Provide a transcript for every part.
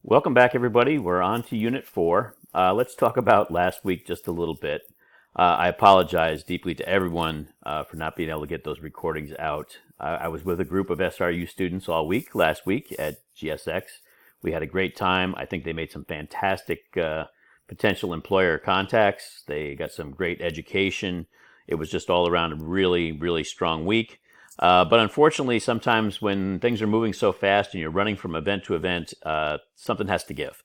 Welcome back, everybody. We're on to Unit 4. Let's talk about last week just a little bit. I apologize deeply to everyone for not being able to get those recordings out. I was with a group of SRU students all week last week at GSX. We had a great time. I think they made some fantastic potential employer contacts. They got some great education. It was just all around a really, really strong week. But unfortunately, sometimes when things are moving so fast and you're running from event to event, something has to give.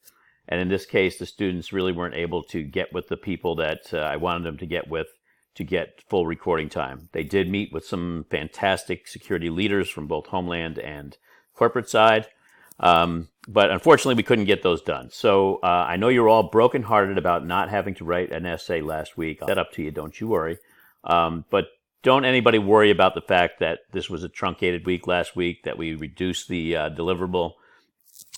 And in this case, the students really weren't able to get with the people that I wanted them to get with to get full recording time. They did meet with some fantastic security leaders from both Homeland and corporate side. But unfortunately, we couldn't get those done. So I know you're all brokenhearted about not having to write an essay last week. I'll set up to you, don't you worry. But don't anybody worry about the fact that this was a truncated week last week, that we reduced the deliverable.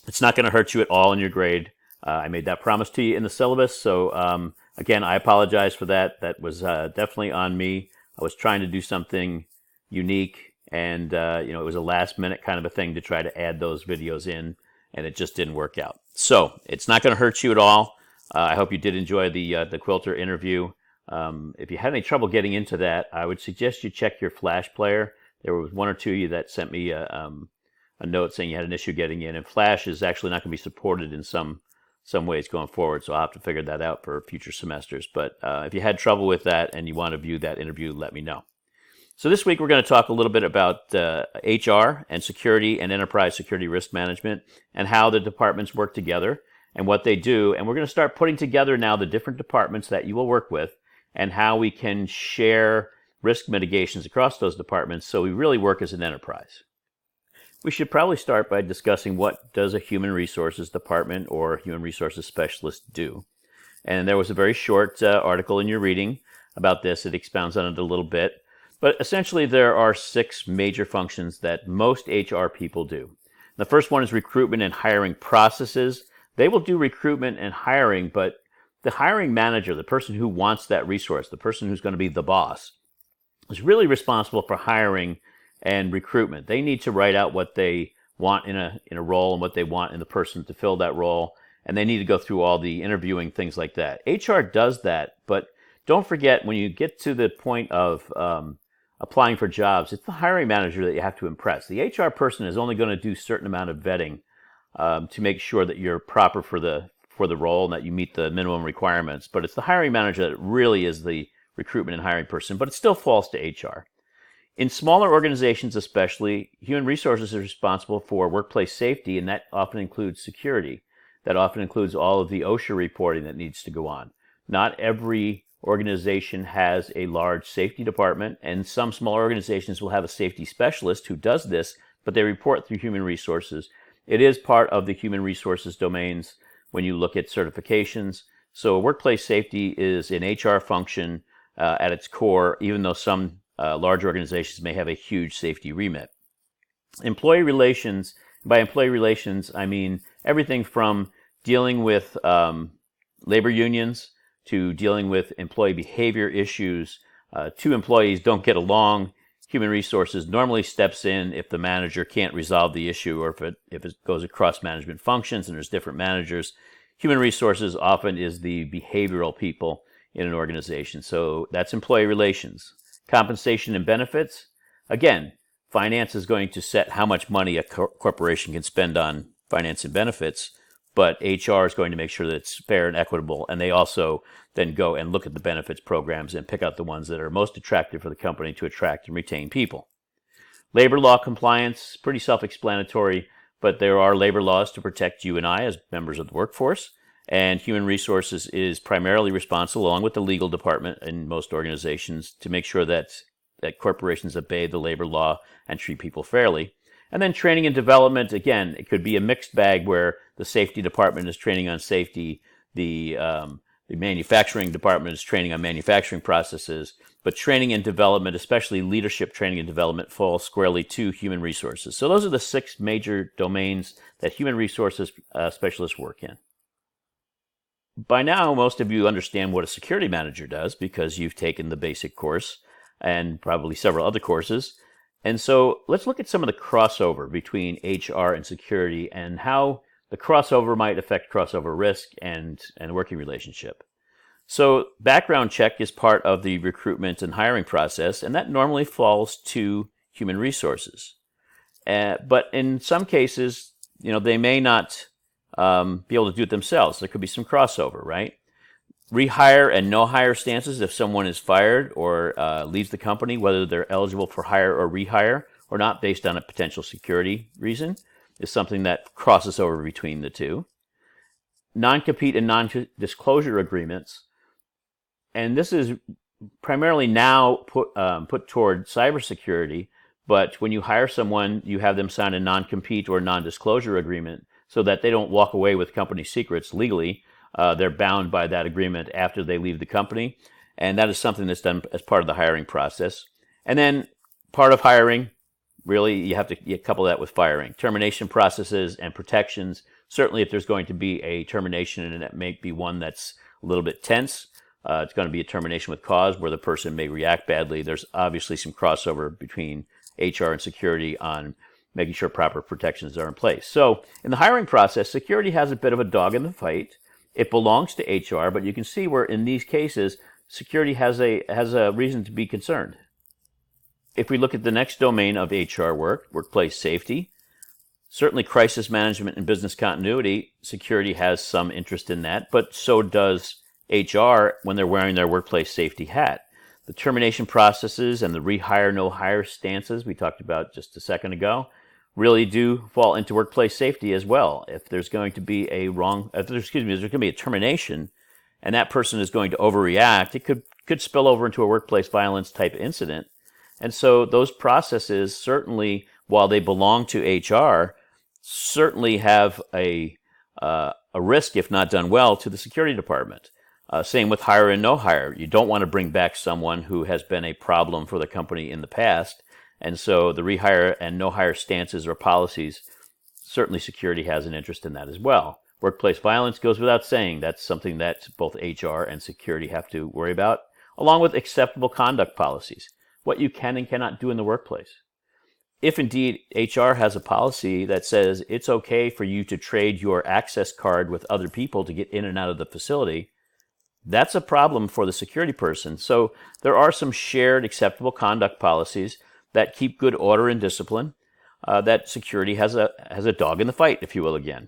It's not going to hurt you at all in your grade. I made that promise to you in the syllabus. So again, I apologize for that. That was definitely on me. I was trying to do something unique, and it was a last minute kind of a thing to try to add those videos in, and it just didn't work out. So it's not going to hurt you at all. I hope you did enjoy the Quilter interview. If you had any trouble getting into that, I would suggest you check your Flash player. There was one or two of you that sent me a note saying you had an issue getting in, and Flash is actually not going to be supported in some ways going forward, so I'll have to figure that out for future semesters. But if you had trouble with that and you want to view that interview, let me know. So this week we're going to talk a little bit about HR and security and enterprise security risk management and how the departments work together and what they do. And we're going to start putting together now the different departments that you will work with and how we can share risk mitigations across those departments so we really work as an enterprise. We should probably start by discussing what does a human resources department or human resources specialist do. And there was a very short article in your reading about this. It expounds on it a little bit. But essentially there are 6 major functions that most HR people do. The first one is recruitment and hiring processes. They will do recruitment and hiring, but the hiring manager, the person who wants that resource, the person who's going to be the boss, is really responsible for hiring and recruitment. They need to write out what they want in a role and what they want in the person to fill that role, and they need to go through all the interviewing, things like that. HR does that, but don't forget when you get to the point of applying for jobs, it's the hiring manager that you have to impress. The HR person is only going to do a certain amount of vetting to make sure that you're proper for the role and that you meet the minimum requirements. But it's the hiring manager that really is the recruitment and hiring person, but it still falls to HR. In smaller organizations especially, human resources is responsible for workplace safety, and that often includes security. That often includes all of the OSHA reporting that needs to go on. Not every organization has a large safety department, and some smaller organizations will have a safety specialist who does this, but they report through human resources. It is part of the human resources domains when you look at certifications. So workplace safety is an HR function at its core, even though some large organizations may have a huge safety remit. Employee relations, by employee relations, I mean everything from dealing with labor unions to dealing with employee behavior issues. Two employees don't get along. Human resources normally steps in if the manager can't resolve the issue or if it goes across management functions and there's different managers. Human resources often is the behavioral people in an organization. So that's employee relations. Compensation and benefits. Again, finance is going to set how much money a corporation can spend on finance and benefits, but HR is going to make sure that it's fair and equitable, and they also then go and look at the benefits programs and pick out the ones that are most attractive for the company to attract and retain people. Labor law compliance, pretty self-explanatory, but there are labor laws to protect you and I as members of the workforce, and human resources is primarily responsible, along with the legal department in most organizations, to make sure that corporations obey the labor law and treat people fairly. And then training and development, again, it could be a mixed bag where the safety department is training on safety, the manufacturing department is training on manufacturing processes, but training and development, especially leadership training and development, falls squarely to human resources. So those are the 6 major domains that human resources specialists work in. By now, most of you understand what a security manager does because you've taken the basic course and probably several other courses. And so let's look at some of the crossover between HR and security and how the crossover might affect crossover risk and working relationship. So background check is part of the recruitment and hiring process, and that normally falls to human resources. But in some cases, they may not be able to do it themselves. There could be some crossover, right? Rehire and no hire stances, if someone is fired or leaves the company, whether they're eligible for hire or rehire or not, based on a potential security reason, is something that crosses over between the two. Non-compete and non-disclosure agreements, and this is primarily now put toward cybersecurity, but when you hire someone, you have them sign a non-compete or non-disclosure agreement so that they don't walk away with company secrets legally. They're bound by that agreement after they leave the company, and that is something that's done as part of the hiring process. And then part of hiring, really, you have to couple that with firing. Termination processes and protections. Certainly, if there's going to be a termination, and it may be one that's a little bit tense, it's going to be a termination with cause where the person may react badly. There's obviously some crossover between HR and security on making sure proper protections are in place. So in the hiring process, security has a bit of a dog in the fight. It belongs to HR, but you can see where in these cases, security has a reason to be concerned. If we look at the next domain of HR work, workplace safety, certainly crisis management and business continuity, security has some interest in that, but so does HR when they're wearing their workplace safety hat. The termination processes and the rehire, no hire stances we talked about just a second ago really do fall into workplace safety as well. If there's going to be there's going to be a termination and that person is going to overreact, it could spill over into a workplace violence type incident. And so those processes certainly, while they belong to HR, certainly have a risk, if not done well, to the security department. Same with hire and no hire. You don't want to bring back someone who has been a problem for the company in the past. And so the rehire and no hire stances or policies, certainly security has an interest in that as well. Workplace violence goes without saying. That's something that both HR and security have to worry about, along with acceptable conduct policies, what you can and cannot do in the workplace. If indeed HR has a policy that says it's okay for you to trade your access card with other people to get in and out of the facility, that's a problem for the security person. So there are some shared acceptable conduct policies that keep good order and discipline, that security has a dog in the fight, if you will, again.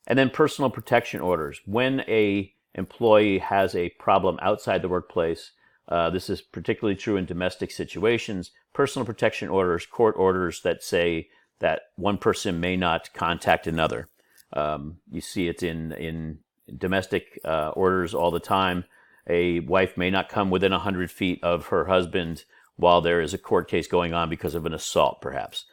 And then personal protection orders. When a employee has a problem outside the workplace, this is particularly true in domestic situations, personal protection orders, court orders that say that one person may not contact another. You see it in domestic orders all the time. A wife may not come within 100 feet of her husband while there is a court case going on because of an assault, perhaps.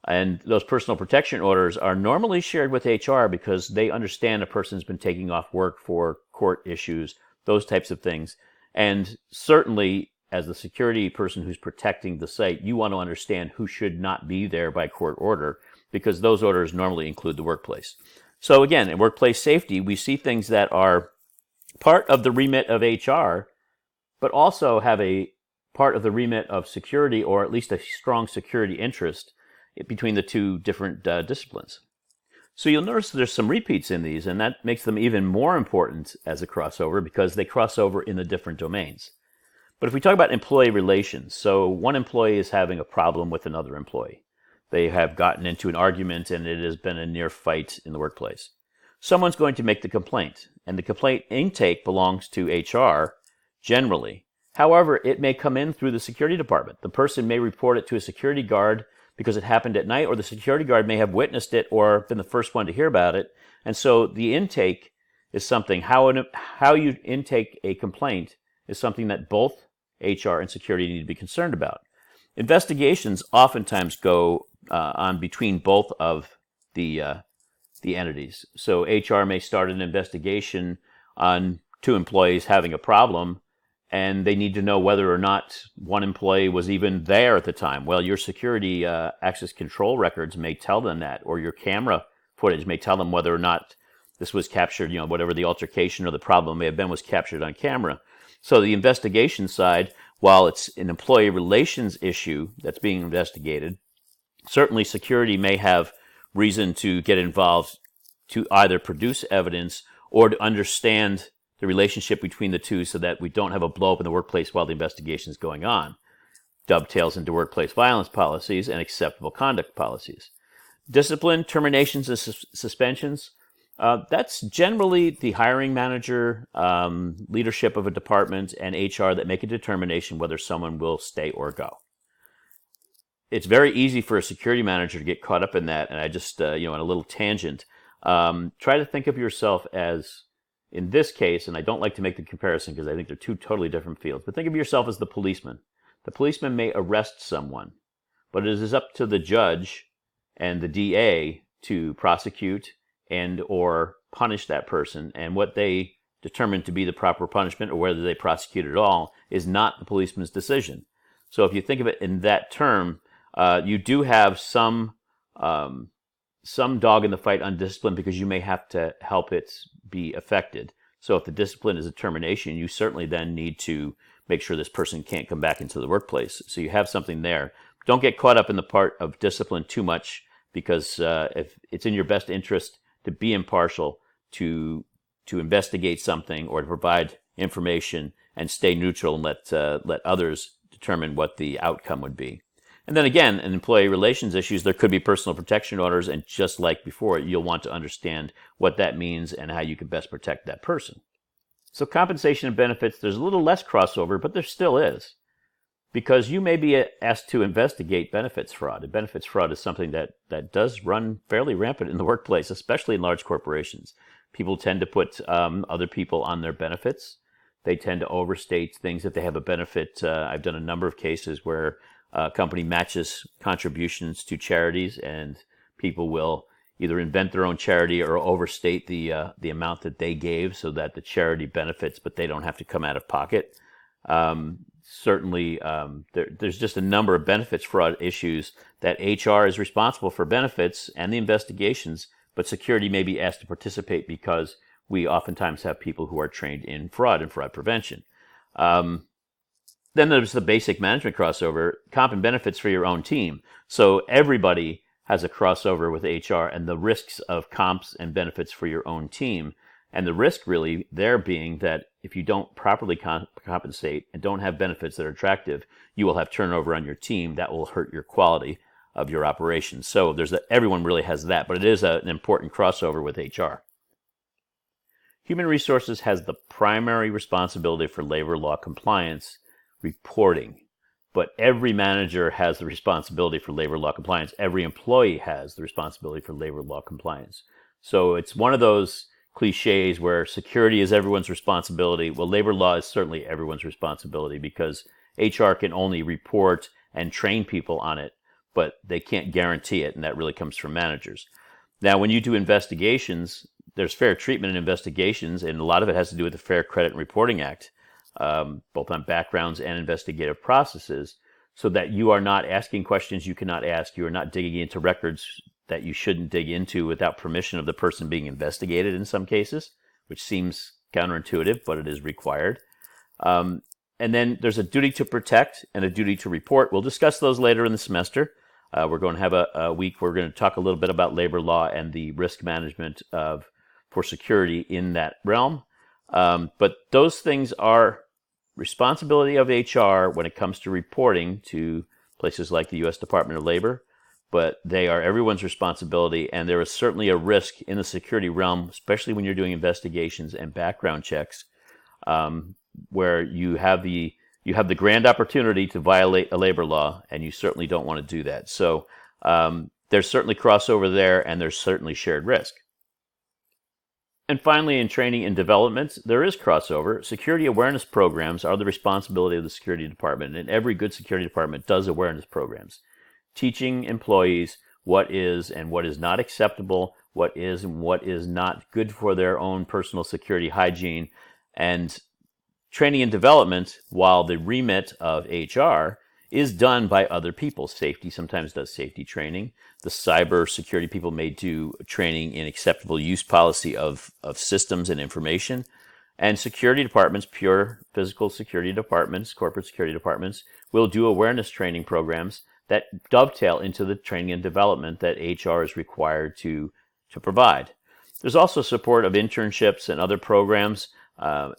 And those personal protection orders are normally shared with HR because they understand a person's been taking off work for court issues, those types of things. And certainly, as the security person who's protecting the site, you want to understand who should not be there by court order, because those orders normally include the workplace. So again, in workplace safety, we see things that are part of the remit of HR, but also have a part of the remit of security, or at least a strong security interest between the two different disciplines. So you'll notice there's some repeats in these, and that makes them even more important as a crossover because they cross over in the different domains. But if we talk about employee relations, so one employee is having a problem with another employee. They have gotten into an argument and it has been a near fight in the workplace. Someone's going to make the complaint, and the complaint intake belongs to HR generally. However, it may come in through the security department. The person may report it to a security guard because it happened at night, or the security guard may have witnessed it or been the first one to hear about it. And so the intake is something, how you intake a complaint is something that both HR and security need to be concerned about. Investigations oftentimes go on between both of the entities. So HR may start an investigation on two employees having a problem, and they need to know whether or not one employee was even there at the time. Well, your security access control records may tell them that, or your camera footage may tell them whether or not this was captured, whatever the altercation or the problem may have been was captured on camera. So the investigation side, while it's an employee relations issue that's being investigated, certainly security may have reason to get involved to either produce evidence or to understand the relationship between the two so that we don't have a blow up in the workplace while the investigation is going on. Dovetails into workplace violence policies and acceptable conduct policies. Discipline, terminations, and suspensions. That's generally the hiring manager, leadership of a department, and HR that make a determination whether someone will stay or go. It's very easy for a security manager to get caught up in that, and I just, in a little tangent, try to think of yourself as, in this case, and I don't like to make the comparison because I think they're two totally different fields, but think of yourself as the policeman. The policeman may arrest someone, but it is up to the judge and the DA to prosecute and or punish that person, and what they determine to be the proper punishment or whether they prosecute at all is not the policeman's decision. So if you think of it in that term, you do have some dog in the fight on discipline because you may have to help it be affected. So if the discipline is a termination, you certainly then need to make sure this person can't come back into the workplace. So you have something there. Don't get caught up in the part of discipline too much, because if it's in your best interest to be impartial, to investigate something or to provide information and stay neutral and let others determine what the outcome would be. And then again, in employee relations issues, there could be personal protection orders, and just like before, you'll want to understand what that means and how you can best protect that person. So compensation and benefits, there's a little less crossover, but there still is, because you may be asked to investigate benefits fraud. And benefits fraud is something that does run fairly rampant in the workplace, especially in large corporations. People tend to put other people on their benefits. They tend to overstate things if they have a benefit. I've done a number of cases where a company matches contributions to charities, and people will either invent their own charity or overstate the amount that they gave so that the charity benefits, but they don't have to come out of pocket. Certainly, there's just a number of benefits fraud issues that HR is responsible for benefits and the investigations, but security may be asked to participate because we oftentimes have people who are trained in fraud and fraud prevention. Then there's the basic management crossover, comp and benefits for your own team. So everybody has a crossover with HR and the risks of comps and benefits for your own team. And the risk really there being that if you don't properly compensate and don't have benefits that are attractive, you will have turnover on your team. That will hurt your quality of your operations. So everyone really has that, but it is an important crossover with HR. Human Resources has the primary responsibility for labor law compliance reporting, but every manager has the responsibility for labor law compliance. Every employee has the responsibility for labor law compliance. So it's one of those cliches where security is everyone's responsibility. Well, labor law is certainly everyone's responsibility because HR can only report and train people on it, but they can't guarantee it, and that really comes from managers. Now, when you do investigations, there's fair treatment in investigations, and a lot of it has to do with the Fair Credit and Reporting Act, both on backgrounds and investigative processes, so that you are not asking questions you cannot ask. You are not digging into records that you shouldn't dig into without permission of the person being investigated in some cases, which seems counterintuitive, but it is required. And then there's a duty to protect and a duty to report. We'll discuss those later in the semester. We're going to have a week where we're going to talk a little bit about labor law and the risk management for security in that realm. But those things are responsibility of HR when it comes to reporting to places like the U.S. Department of Labor, but they are everyone's responsibility, and there is certainly a risk in the security realm, especially when you're doing investigations and background checks, where you have the grand opportunity to violate a labor law, and you certainly don't want to do that. So there's certainly crossover there, and there's certainly shared risk. And finally, in training and development, there is crossover. Security awareness programs are the responsibility of the security department, and every good security department does awareness programs, teaching employees what is and what is not acceptable, what is and what is not good for their own personal security hygiene. And training and development, while the remit of HR, is done by other people. Safety sometimes does safety training. The cyber security people may do training in acceptable use policy of systems and information. And security departments, pure physical security departments, corporate security departments, will do awareness training programs that dovetail into the training and development that HR is required to provide. There's also support of internships and other programs. A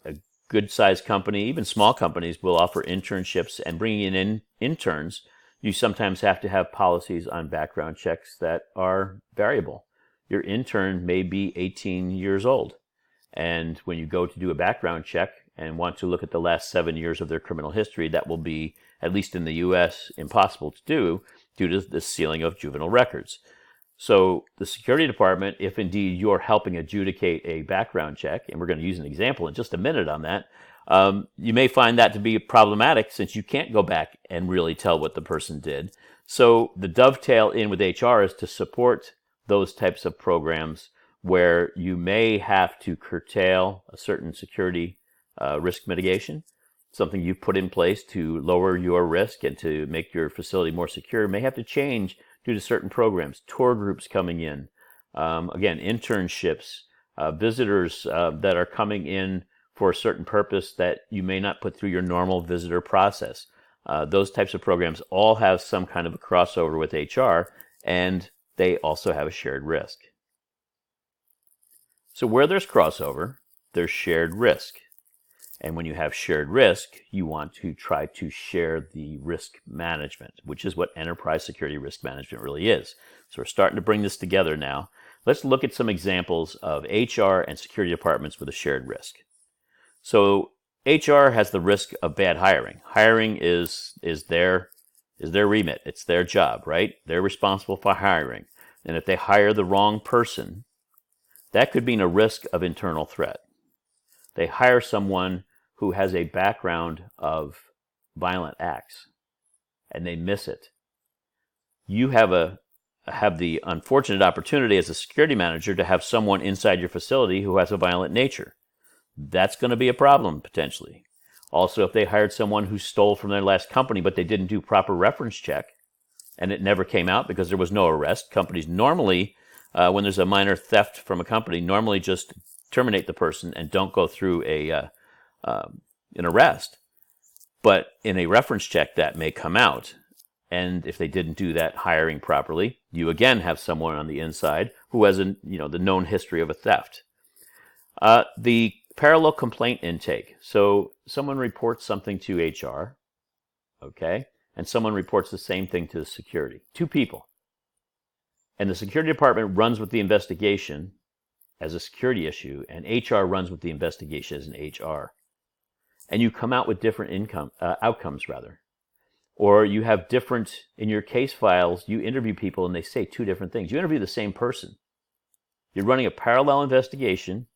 good-sized company, even small companies, will offer internships, and bringing in interns, you sometimes have to have policies on background checks that are variable. Your intern may be 18 years old, and when you go to do a background check and want to look at the last 7 years of their criminal history, that will be, at least in the U.S., impossible to do due to the sealing of juvenile records. So the security department, if indeed you're helping adjudicate a background check, and we're going to use an example in just a minute on that, you may find that to be problematic since you can't go back and really tell what the person did. So the dovetail in with HR is to support those types of programs where you may have to curtail a certain security risk mitigation, something you've put in place to lower your risk and to make your facility more secure, may have to change due to certain programs, tour groups coming in, again, internships, visitors that are coming in for a certain purpose that you may not put through your normal visitor process. Those types of programs all have some kind of a crossover with HR, and they also have a shared risk. So where there's crossover, there's shared risk. And when you have shared risk, you want to try to share the risk management, which is what enterprise security risk management really is. So we're starting to bring this together now. Let's look at some examples of HR and security departments with a shared risk. So HR has the risk of bad hiring. Hiring is their remit. It's their job, right? They're responsible for hiring. And if they hire the wrong person, that could mean a risk of internal threat. They hire someone who has a background of violent acts, and they miss it. You have the unfortunate opportunity as a security manager to have someone inside your facility who has a violent nature. That's going to be a problem potentially. Also, if they hired someone who stole from their last company, but they didn't do proper reference check, and it never came out because there was no arrest, companies normally, when there's a minor theft from a company, normally just terminate the person and don't go through an arrest. But in a reference check, that may come out. And if they didn't do that hiring properly, you again have someone on the inside who has the known history of a theft. The parallel complaint intake. So someone reports something to HR, okay, and someone reports the same thing to the security. Two people. And the security department runs with the investigation as a security issue, and HR runs with the investigation as an HR. And you come out with different outcomes. Or you have different, in your case files, you interview people and they say two different things. You interview the same person. You're running a parallel investigation,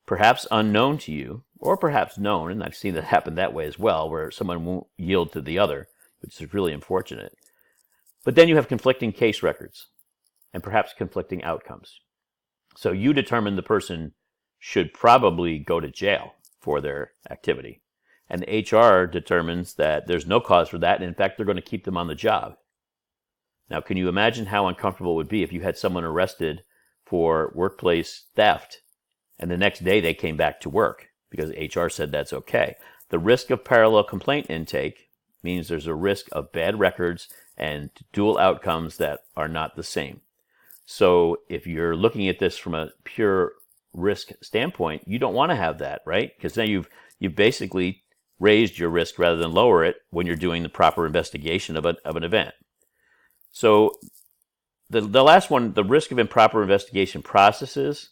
perhaps unknown to you, or perhaps known, and I've seen that happen that way as well, where someone won't yield to the other, which is really unfortunate. But then you have conflicting case records, and perhaps conflicting outcomes. So you determine the person should probably go to jail for their activity. And the HR determines that there's no cause for that, and in fact, they're going to keep them on the job. Now, can you imagine how uncomfortable it would be if you had someone arrested for workplace theft, and the next day they came back to work because HR said that's okay? The risk of parallel complaint intake means there's a risk of bad records and dual outcomes that are not the same. So if you're looking at this from a pure risk standpoint, you don't want to have that, right? Because then you've basically raised your risk rather than lower it when you're doing the proper investigation of an event. So the last one, the risk of improper investigation processes.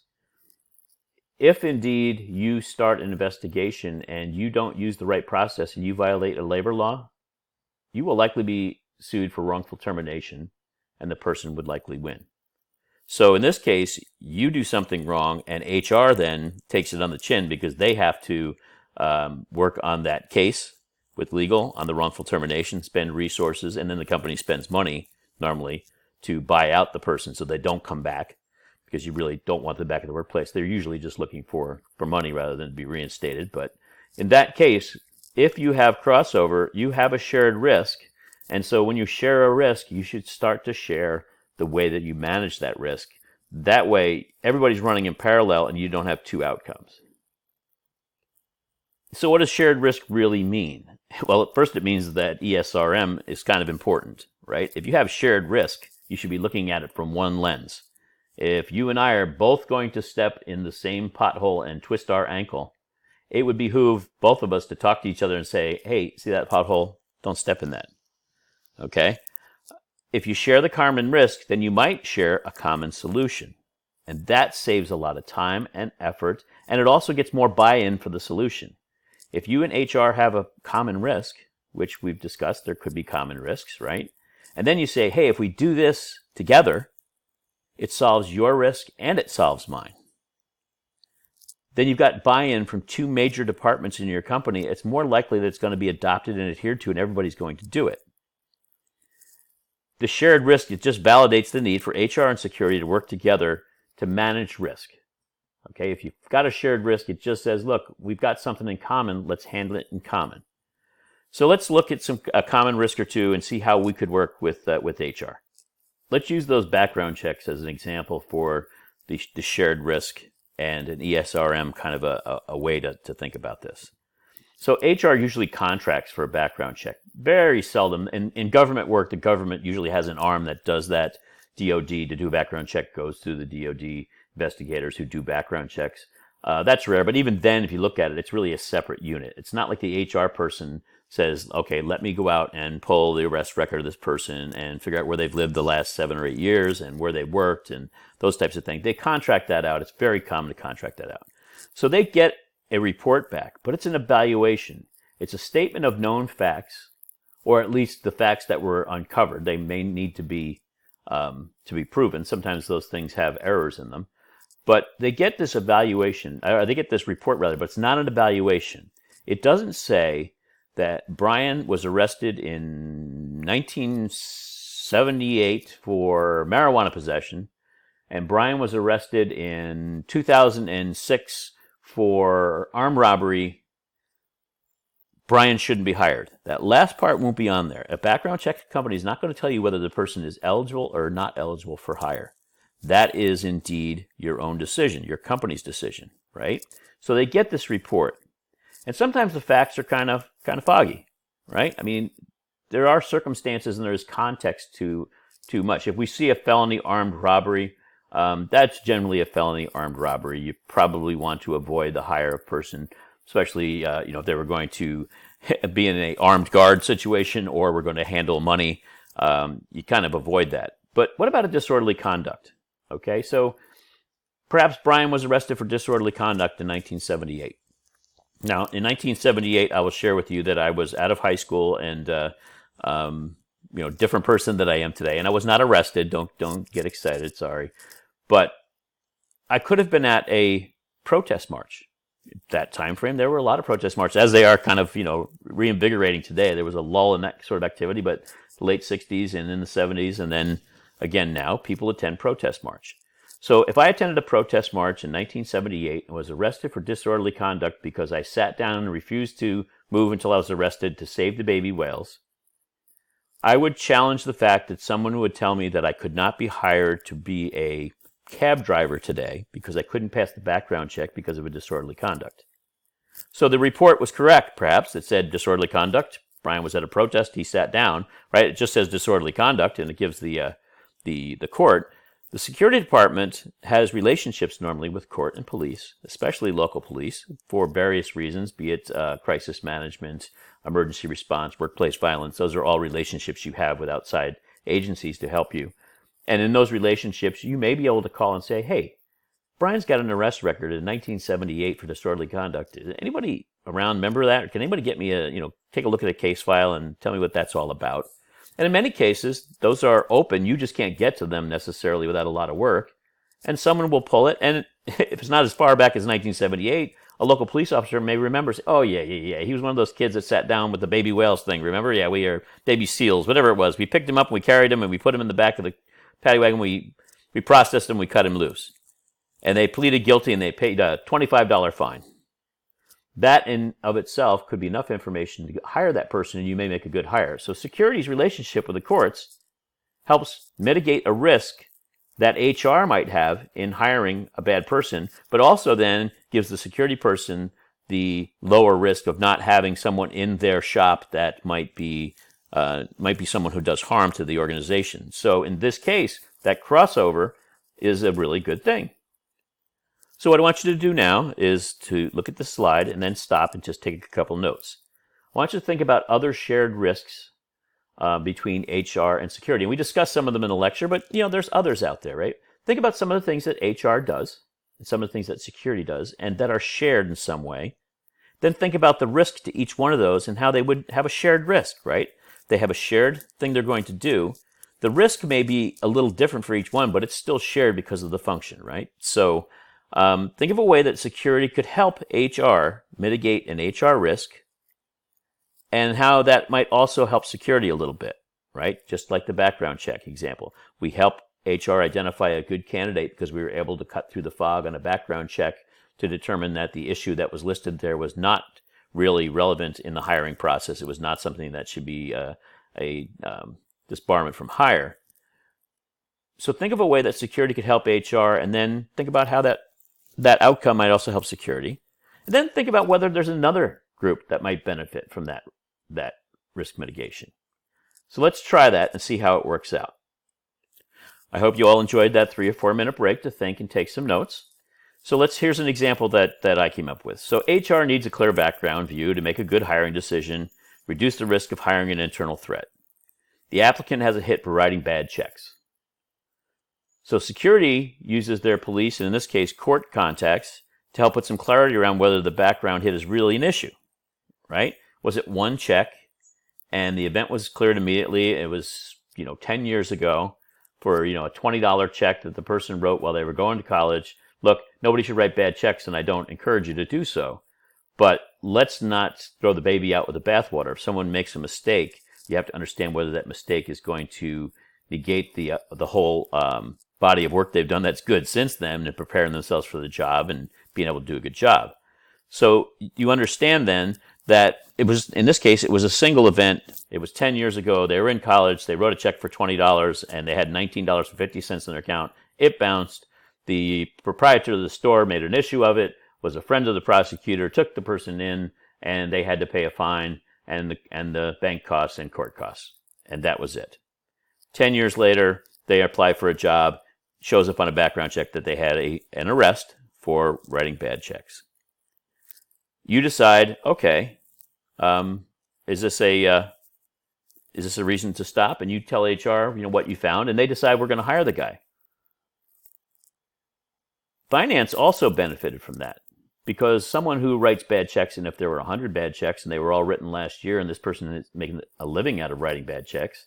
If indeed you start an investigation and you don't use the right process and you violate a labor law, you will likely be sued for wrongful termination, and the person would likely win. So in this case, you do something wrong, and HR then takes it on the chin because they have to work on that case with legal on the wrongful termination, spend resources, and then the company spends money normally to buy out the person so they don't come back, because you really don't want them back in the workplace. They're usually just looking for money rather than to be reinstated. But in that case, if you have crossover, you have a shared risk. And so when you share a risk, you should start to share the way that you manage that risk. That way, everybody's running in parallel and you don't have two outcomes. So what does shared risk really mean? Well, at first it means that ESRM is kind of important, right? If you have shared risk, you should be looking at it from one lens. If you and I are both going to step in the same pothole and twist our ankle, it would behoove both of us to talk to each other and say, hey, see that pothole? Don't step in that. Okay? If you share the common risk, then you might share a common solution. And that saves a lot of time and effort, and it also gets more buy-in for the solution. If you and HR have a common risk, which we've discussed, there could be common risks, right? And then you say, hey, if we do this together, it solves your risk and it solves mine. Then you've got buy-in from two major departments in your company. It's more likely that it's going to be adopted and adhered to, and everybody's going to do it. The shared risk, it just validates the need for HR and security to work together to manage risk. Okay, if you've got a shared risk, it just says, look, we've got something in common, let's handle it in common. So let's look at a common risk or two and see how we could work with HR. Let's use those background checks as an example for the shared risk and an ESRM kind of a way to think about this. So HR usually contracts for a background check. Very seldom. In government work, the government usually has an arm that does that. DOD, to do a background check, goes through the DOD investigators who do background checks. That's rare, but even then, if you look at it, it's really a separate unit. It's not like the HR person says, okay, let me go out and pull the arrest record of this person and figure out where they've lived the last 7 or 8 years and where they worked and those types of things. They contract that out. It's very common to contract that out. So they get a report back, but it's an evaluation. It's a statement of known facts, or at least the facts that were uncovered. They may need to be proven. Sometimes those things have errors in them. But they get this evaluation, or they get this report rather, but it's not an evaluation. It doesn't say that Brian was arrested in 1978 for marijuana possession, and Brian was arrested in 2006 for armed robbery. Brian shouldn't be hired. That last part won't be on there. A background check company is not going to tell you whether the person is eligible or not eligible for hire. That is indeed your own decision, your company's decision, right? So they get this report. And sometimes the facts are kind of foggy, right? I mean, there are circumstances and there's context to too much. If we see a felony armed robbery, that's generally a felony armed robbery. You probably want to avoid the hire of person, especially if they were going to be in an armed guard situation or we're going to handle money. You kind of avoid that. But what about a disorderly conduct? Okay, so perhaps Brian was arrested for disorderly conduct in 1978. Now, in 1978, I will share with you that I was out of high school and different person than I am today. And I was not arrested. Don't get excited. Sorry, but I could have been at a protest march. That time frame, there were a lot of protest marches, as they are kind of reinvigorating today. There was a lull in that sort of activity, but the late 60s and in the 70s, and then again now, people attend protest march. So if I attended a protest march in 1978 and was arrested for disorderly conduct because I sat down and refused to move until I was arrested to save the baby whales, I would challenge the fact that someone would tell me that I could not be hired to be a cab driver today because I couldn't pass the background check because of a disorderly conduct. So the report was correct, perhaps. It said disorderly conduct. Brian was at a protest. He sat down, right? It just says disorderly conduct, and it gives the court. The security department has relationships normally with court and police, especially local police, for various reasons, be it crisis management, emergency response, workplace violence. Those are all relationships you have with outside agencies to help you. And in those relationships, you may be able to call and say, hey, Brian's got an arrest record in 1978 for disorderly conduct. Is anybody around remember that? Or can anybody get me take a look at a case file and tell me what that's all about? And in many cases, those are open. You just can't get to them necessarily without a lot of work. And someone will pull it. And if it's not as far back as 1978, a local police officer may remember, oh, yeah. He was one of those kids that sat down with the baby whales thing. Remember? Yeah, we are baby seals, whatever it was. We picked him up and we carried him and we put him in the back of the paddy wagon. We processed him. We cut him loose. And they pleaded guilty and they paid a $25 fine. That in of itself could be enough information to hire that person, and you may make a good hire. So security's relationship with the courts helps mitigate a risk that HR might have in hiring a bad person, but also then gives the security person the lower risk of not having someone in their shop that might be someone who does harm to the organization. So in this case, that crossover is a really good thing. So what I want you to do now is to look at the slide and then stop and just take a couple notes. I want you to think about other shared risks between HR and security. And we discussed some of them in the lecture, but there's others out there, right? Think about some of the things that HR does and some of the things that security does and that are shared in some way. Then think about the risk to each one of those and how they would have a shared risk, right? They have a shared thing they're going to do. The risk may be a little different for each one, but it's still shared because of the function, right? So think of a way that security could help HR mitigate an HR risk and how that might also help security a little bit, right? Just like the background check example. We help HR identify a good candidate because we were able to cut through the fog on a background check to determine that the issue that was listed there was not really relevant in the hiring process. It was not something that should be a disbarment from hire. So think of a way that security could help HR, and then think about how that outcome might also help security. And then think about whether there's another group that might benefit from that risk mitigation. So let's try that and see how it works out. I hope you all enjoyed that 3 or 4 minute break to think and take some notes. So here's an example that I came up with. So HR needs a clear background view to make a good hiring decision, reduce the risk of hiring an internal threat. The applicant has a hit for writing bad checks. So security uses their police, and in this case court contacts, to help put some clarity around whether the background hit is really an issue, right? Was it one check and the event was cleared immediately? It was 10 years ago for a $20 check that the person wrote while they were going to college. Look, nobody should write bad checks, and I don't encourage you to do so. But let's not throw the baby out with the bathwater. If someone makes a mistake, you have to understand whether that mistake is going to negate the whole body of work they've done that's good since then and preparing themselves for the job and being able to do a good job. So you understand then that it was, in this case, it was a single event. It was 10 years ago. They were in college. They wrote a check for $20 and they had $19.50 in their account. It bounced. The proprietor of the store made an issue of it, was a friend of the prosecutor, took the person in, and they had to pay a fine and the bank costs and court costs. And that was it. 10 years later, they apply for a job. Shows up on a background check that they had an arrest for writing bad checks. You decide, okay, is this a reason to stop? And you tell HR, what you found, and they decide we're going to hire the guy. Finance also benefited from that because someone who writes bad checks, and if there were 100 bad checks and they were all written last year and this person is making a living out of writing bad checks,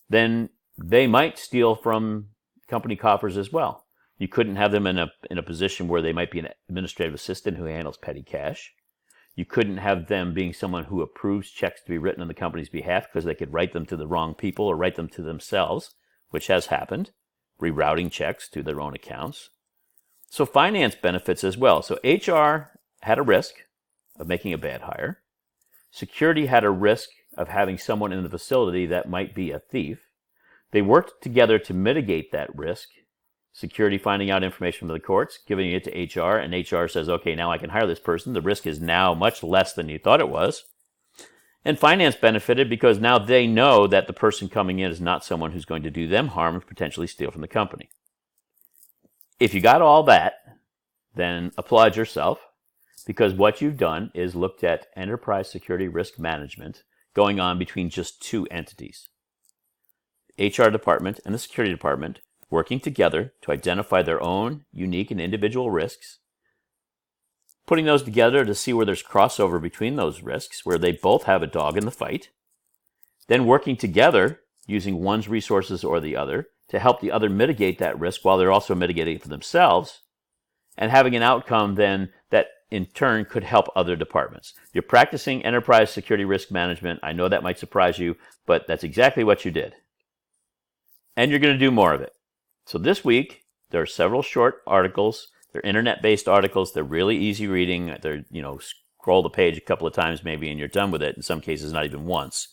then they might steal from company coffers as well. You couldn't have them in a position where they might be an administrative assistant who handles petty cash. You couldn't have them being someone who approves checks to be written on the company's behalf because they could write them to the wrong people or write them to themselves, which has happened, rerouting checks to their own accounts. So finance benefits as well. So HR had a risk of making a bad hire. Security had a risk of having someone in the facility that might be a thief. They worked together to mitigate that risk. Security finding out information from the courts, giving it to HR, and HR says, okay, now I can hire this person. The risk is now much less than you thought it was. And finance benefited because now they know that the person coming in is not someone who's going to do them harm and potentially steal from the company. If you got all that, then applaud yourself, because what you've done is looked at enterprise security risk management going on between just two entities. The HR department and the security department working together to identify their own unique and individual risks, putting those together to see where there's crossover between those risks, where they both have a dog in the fight, then working together using one's resources or the other to help the other mitigate that risk while they're also mitigating it for themselves, and having an outcome then that in turn could help other departments. You're practicing enterprise security risk management. I know that might surprise you, but that's exactly what you did. And you're going to do more of it. So this week, there are several short articles. They're internet-based articles. They're really easy reading. They're, scroll the page a couple of times maybe and you're done with it. In some cases, not even once.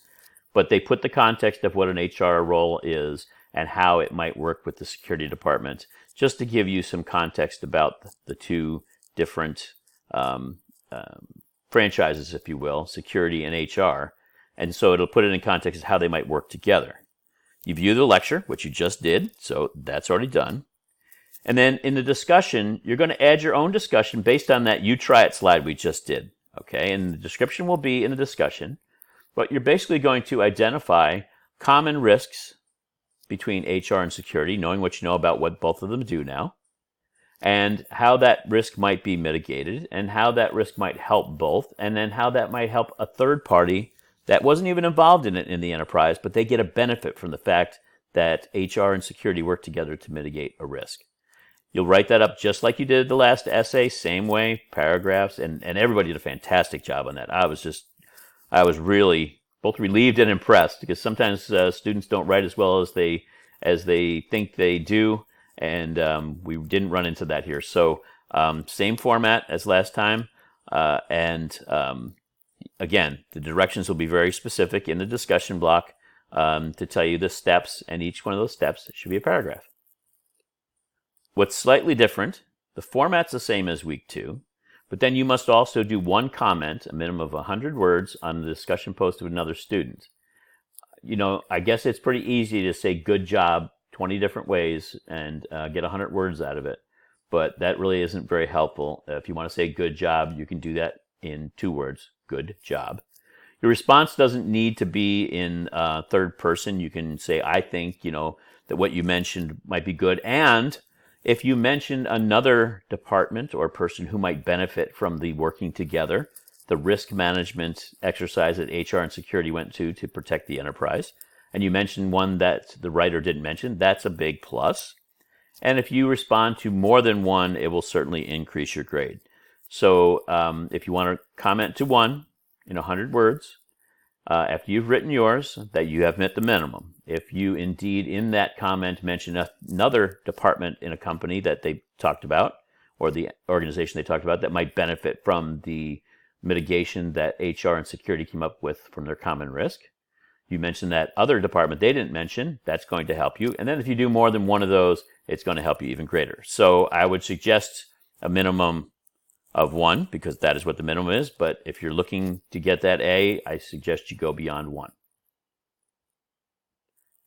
But they put the context of what an HR role is and how it might work with the security department, just to give you some context about the two different franchises, if you will, security and HR. And so it'll put it in context of how they might work together. You view the lecture, which you just did, so that's already done. And then in the discussion, you're going to add your own discussion based on that you try it slide we just did. Okay, and the description will be in the discussion, but you're basically going to identify common risks between HR and security, knowing what you know about what both of them do now, and how that risk might be mitigated, and how that risk might help both, and then how that might help a third party that wasn't even involved in it in the enterprise, but they get a benefit from the fact that HR and security work together to mitigate a risk. You'll write that up just like you did the last essay, same way, paragraphs, and everybody did a fantastic job on that. I was really both relieved and impressed, because sometimes students don't write as well as they think they do, and we didn't run into that here. So same format as last time, and again, the directions will be very specific in the discussion block to tell you the steps, and each one of those steps should be a paragraph. What's slightly different, the format's the same as week 2, but then you must also do one comment, a minimum of 100 words, on the discussion post of another student. You know, I guess it's pretty easy to say good job 20 different ways and get 100 words out of it, but that really isn't very helpful. If you want to say good job, you can do that in 2 words, good job. Your response doesn't need to be in third person. You can say, I think, that what you mentioned might be good, and if you mention another department or person who might benefit from the working together, the risk management exercise that HR and security went to protect the enterprise, and you mention one that the writer didn't mention, that's a big plus. And if you respond to more than one, it will certainly increase your grade. So if you want to comment to one in 100 words, after you've written yours, that you have met the minimum. If you indeed in that comment mention another department in a company that they talked about, or the organization they talked about that might benefit from the mitigation that HR and security came up with from their common risk, you mention that other department they didn't mention, that's going to help you. And then if you do more than one of those, it's going to help you even greater. So I would suggest a minimum of 1, because that is what the minimum is. But if you're looking to get that A, I suggest you go beyond 1.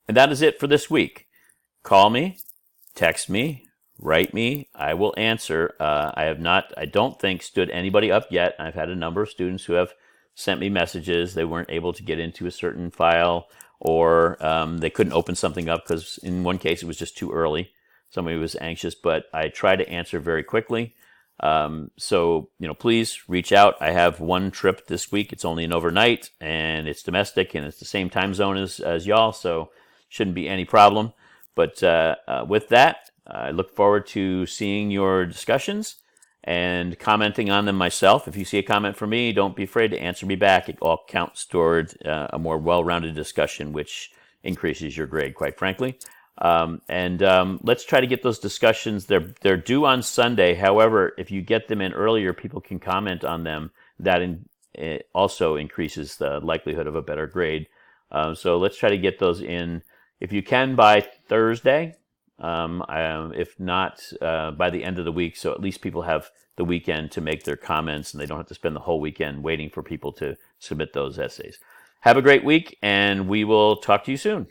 And that is it for this week. Call me, text me, write me. I will answer. I don't think, stood anybody up yet. I've had a number of students who have sent me messages. They weren't able to get into a certain file, or they couldn't open something up because in one case it was just too early. Somebody was anxious, but I try to answer very quickly. So, please reach out. I have one trip this week. It's only an overnight, and it's domestic, and it's the same time zone as y'all, so shouldn't be any problem. But with that, I look forward to seeing your discussions and commenting on them myself. If you see a comment from me, don't be afraid to answer me back. It all counts toward a more well-rounded discussion, which increases your grade, quite frankly. Let's try to get those discussions. They're due on Sunday. However, if you get them in earlier, people can comment on them. That it also increases the likelihood of a better grade. So let's try to get those in, if you can, by Thursday. If not, by the end of the week. So at least people have the weekend to make their comments, and they don't have to spend the whole weekend waiting for people to submit those essays. Have a great week, and we will talk to you soon.